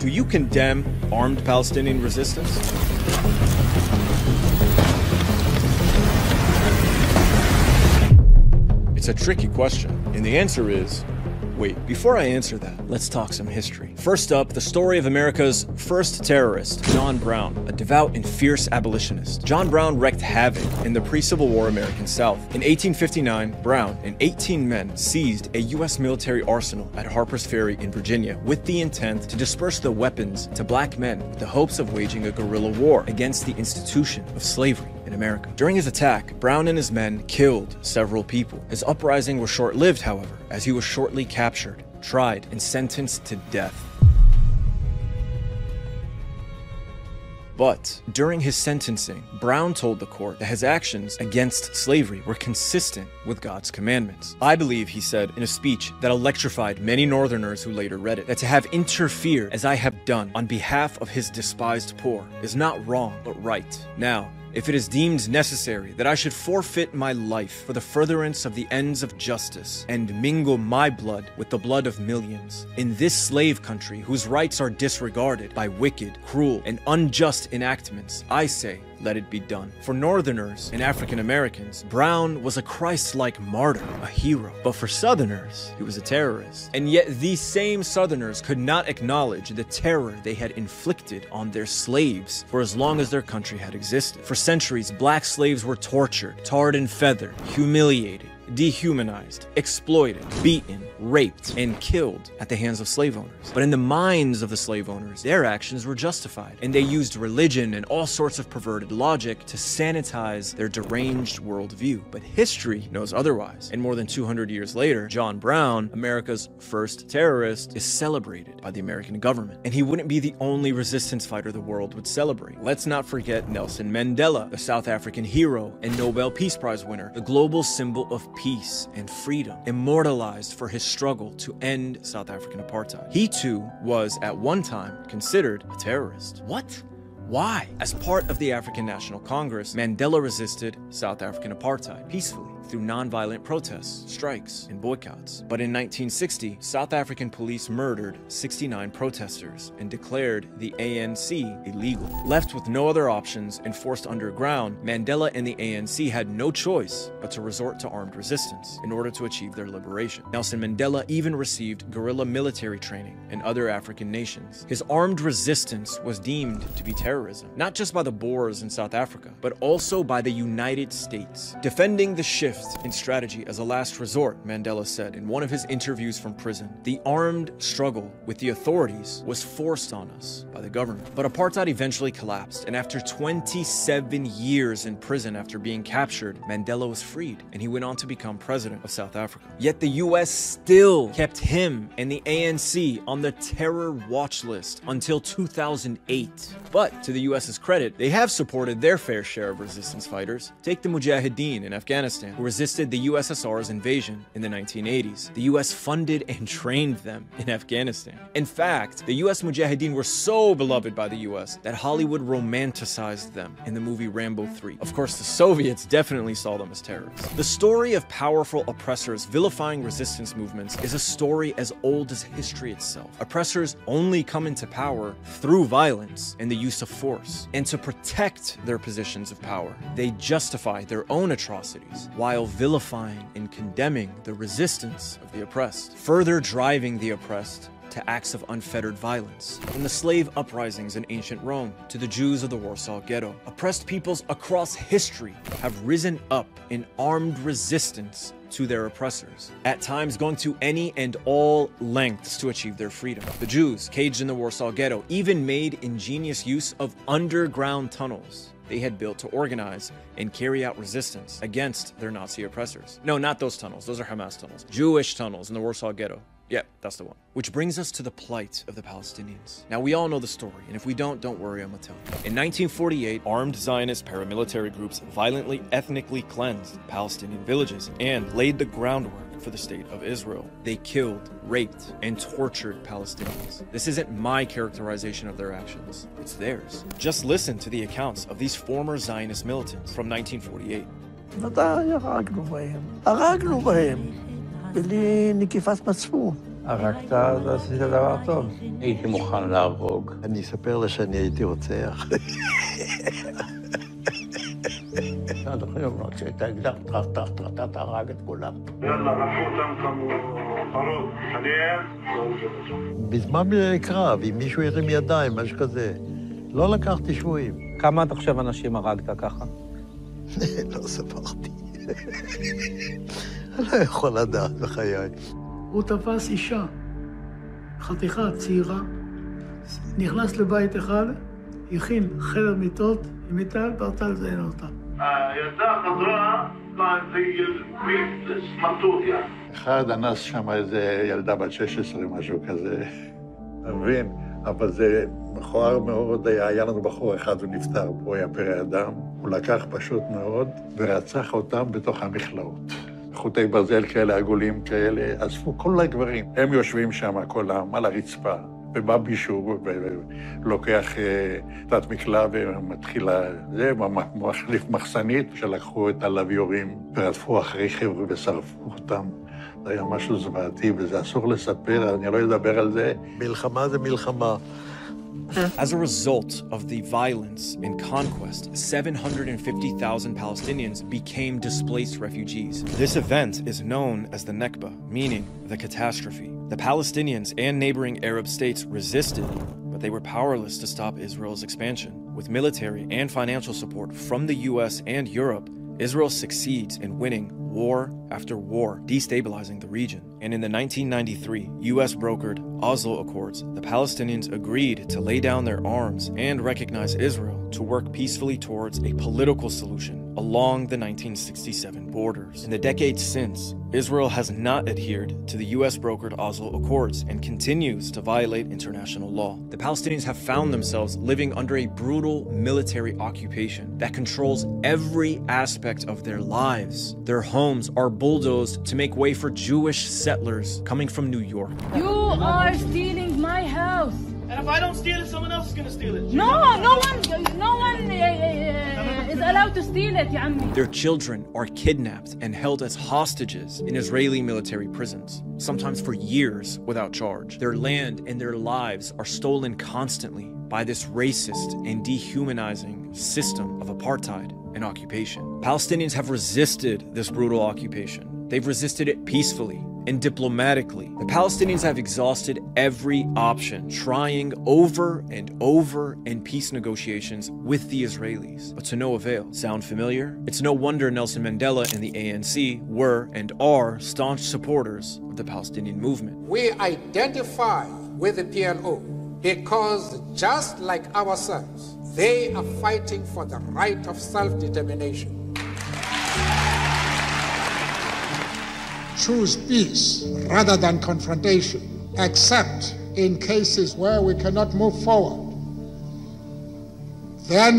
Do you condemn armed Palestinian resistance? It's a tricky question, and the answer is, wait, before I answer that, let's talk some history. First up, the story of America's first terrorist, John Brown, a devout and fierce abolitionist. John Brown wreaked havoc in the pre-Civil War American South. In 1859, Brown and 18 men seized a U.S. military arsenal at Harper's Ferry in Virginia with the intent to disperse the weapons to black men with the hopes of waging a guerrilla war against the institution of slavery in America. During his attack, Brown and his men killed several people. His uprising was short-lived, however, as he was shortly captured, tried, and sentenced to death. But during his sentencing, Brown told the court that his actions against slavery were consistent with God's commandments. I believe, he said in a speech that electrified many Northerners who later read it, that to have interfered as I have done on behalf of his despised poor is not wrong, but right. Now, if it is deemed necessary that I should forfeit my life for the furtherance of the ends of justice and mingle my blood with the blood of millions in this slave country whose rights are disregarded by wicked, cruel, and unjust enactments, I say, let it be done. For Northerners and African Americans, Brown was a Christ-like martyr, a hero. But for Southerners, he was a terrorist. And yet these same Southerners could not acknowledge the terror they had inflicted on their slaves for as long as their country had existed. For centuries, black slaves were tortured, tarred and feathered, humiliated, dehumanized, exploited, beaten, raped, and killed at the hands of slave owners. But in the minds of the slave owners, their actions were justified, and they used religion and all sorts of perverted logic to sanitize their deranged worldview. But history knows otherwise, and more than 200 years later, John Brown, America's first terrorist, is celebrated by the American government. And he wouldn't be the only resistance fighter the world would celebrate. Let's not forget Nelson Mandela, the South African hero and Nobel Peace Prize winner, the global symbol of peace and freedom, immortalized for his struggle to end South African apartheid. He too was at one time considered a terrorist. What? Why? As part of the African National Congress, Mandela resisted South African apartheid peacefully through nonviolent protests, strikes, and boycotts. But in 1960, South African police murdered 69 protesters and declared the ANC illegal. Left with no other options and forced underground, Mandela and the ANC had no choice but to resort to armed resistance in order to achieve their liberation. Nelson Mandela even received guerrilla military training in other African nations. His armed resistance was deemed to be terrorism, not just by the Boers in South Africa, but also by the United States. Defending the shift in strategy as a last resort, Mandela said in one of his interviews from prison, the armed struggle with the authorities was forced on us by the government. But apartheid eventually collapsed, and after 27 years in prison after being captured, Mandela was freed, and he went on to become president of South Africa. Yet the US still kept him and the ANC on the terror watch list until 2008. But to the US's credit, they have supported their fair share of resistance fighters. Take the Mujahideen in Afghanistan, who resisted the USSR's invasion in the 1980s. The US funded and trained them in Afghanistan. In fact, the US Mujahideen were so beloved by the US that Hollywood romanticized them in the movie Rambo 3. Of course, the Soviets definitely saw them as terrorists. The story of powerful oppressors vilifying resistance movements is a story as old as history itself. Oppressors only come into power through violence and the use of force. And to protect their positions of power, they justify their own atrocities while vilifying and condemning the resistance of the oppressed, further driving the oppressed to acts of unfettered violence. From the slave uprisings in ancient Rome to the Jews of the Warsaw Ghetto, oppressed peoples across history have risen up in armed resistance to their oppressors, at times going to any and all lengths to achieve their freedom. The Jews, caged in the Warsaw Ghetto, even made ingenious use of underground tunnels they had built to organize and carry out resistance against their Nazi oppressors. No, not those tunnels. Those are Hamas tunnels. Jewish tunnels in the Warsaw Ghetto. Yeah, that's the one. Which brings us to the plight of the Palestinians. Now, we all know the story, and if we don't worry, I'm gonna tell you. In 1948, armed Zionist paramilitary groups violently ethnically cleansed Palestinian villages and laid the groundwork for the state of Israel. They killed, raped, and tortured Palestinians. This isn't my characterization of their actions, it's theirs. Just listen to the accounts of these former Zionist militants from 1948. הרגנו בהם בלי נקיפת מצפון. הרגת, אז עשית דבר טוב. הייתי מוכן להרוג. אני אספר לה שאני הייתי רוצח. עד היום לא כשהיית אקדח, אתה הרג את כולם. יאללה, רפו אותם כמו פרות, חליהם. בזמן קרב, אם מישהו הרים ידיים, משהו כזה, לא לקחתי שבויים. כמה אתה חושב אנשים הרגת ככה? לא ספרתי. אני לא יכול לדעת בחיי. הוא תפס אישה, חתיכה צעירה, נכנס לבית אחד, הכין חדר מיטות, עם מיטה, ורצה לזיין אותה. הילדה חזרה סמרטוטיה. אחד אנס שם איזה ילדה בת 16, משהו כזה. אתה מבין? אבל זה מכוער מאוד. היה לנו בחור אחד, הוא נפטר, הוא היה פרא אדם. הוא לקח פשוט מאוד ורצח אותם בתוך המכלאות. חוטי ברזל כאלה, עגולים כאלה, אספו כל הגברים. הם יושבים שם, כולם, על הרצפה. ובא מישהו ולוקח תת מקלע ומתחיל זה, מחליף מחסנית, שלקחו את הלוויורים ורדפו אחרי חבר'ה ושרפו אותם. זה היה משהו זוועתי, וזה אסור לספר, אני לא אדבר על זה. מלחמה זה מלחמה. As a result of the violence and conquest, 750,000 Palestinians became displaced refugees. This event is known as the Nakba, meaning the catastrophe. The Palestinians and neighboring Arab states resisted, but they were powerless to stop Israel's expansion. With military and financial support from the US and Europe, Israel succeeds in winning war after war, destabilizing the region. And in the 1993 US-brokered Oslo Accords, the Palestinians agreed to lay down their arms and recognize Israel to work peacefully towards a political solution along the 1967 borders. In the decades since, Israel has not adhered to the US-brokered Oslo Accords and continues to violate international law. The Palestinians have found themselves living under a brutal military occupation that controls every aspect of their lives. Their homes are bulldozed to make way for Jewish settlers coming from New York. You are stealing my house. And if I don't steal it, someone else is gonna steal it. No one is allowed to steal it, ya ammi. Their children are kidnapped and held as hostages in Israeli military prisons, sometimes for years without charge. Their land and their lives are stolen constantly by this racist and dehumanizing system of apartheid and occupation. Palestinians have resisted this brutal occupation. They've resisted it peacefully and diplomatically. The Palestinians have exhausted every option, trying over and over in peace negotiations with the Israelis, but to no avail. Sound familiar? It's no wonder Nelson Mandela and the ANC were and are staunch supporters of the Palestinian movement. We identify with the PLO because just like ourselves, they are fighting for the right of self-determination. Choose peace rather than confrontation, except in cases where we cannot move forward. Then,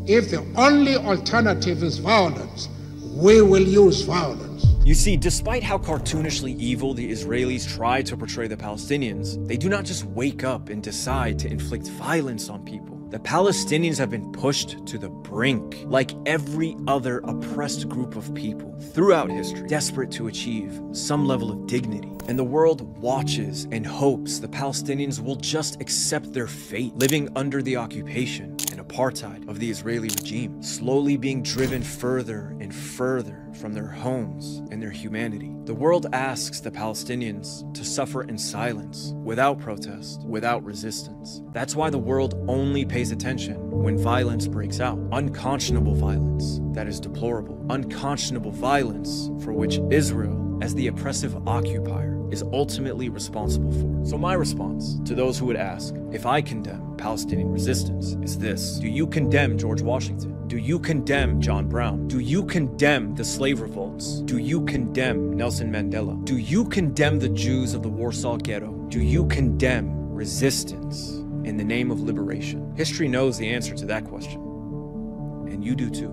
if the only alternative is violence, we will use violence. You see, despite how cartoonishly evil the Israelis try to portray the Palestinians, they do not just wake up and decide to inflict violence on people. The Palestinians have been pushed to the brink, like every other oppressed group of people throughout history, desperate to achieve some level of dignity. And the world watches and hopes the Palestinians will just accept their fate, living under the occupation and apartheid of the Israeli regime, slowly being driven further and further from their homes and their humanity. The world asks the Palestinians to suffer in silence, without protest, without resistance. That's why the world only pays attention when violence breaks out. Unconscionable violence that is deplorable. Unconscionable violence for which Israel, as the oppressive occupier, is ultimately responsible for. So my response to those who would ask if I condemn Palestinian resistance is this. Do you condemn George Washington? Do you condemn John Brown? Do you condemn the slave revolts? Do you condemn Nelson Mandela? Do you condemn the Jews of the Warsaw Ghetto? Do you condemn resistance in the name of liberation? History knows the answer to that question, and you do too.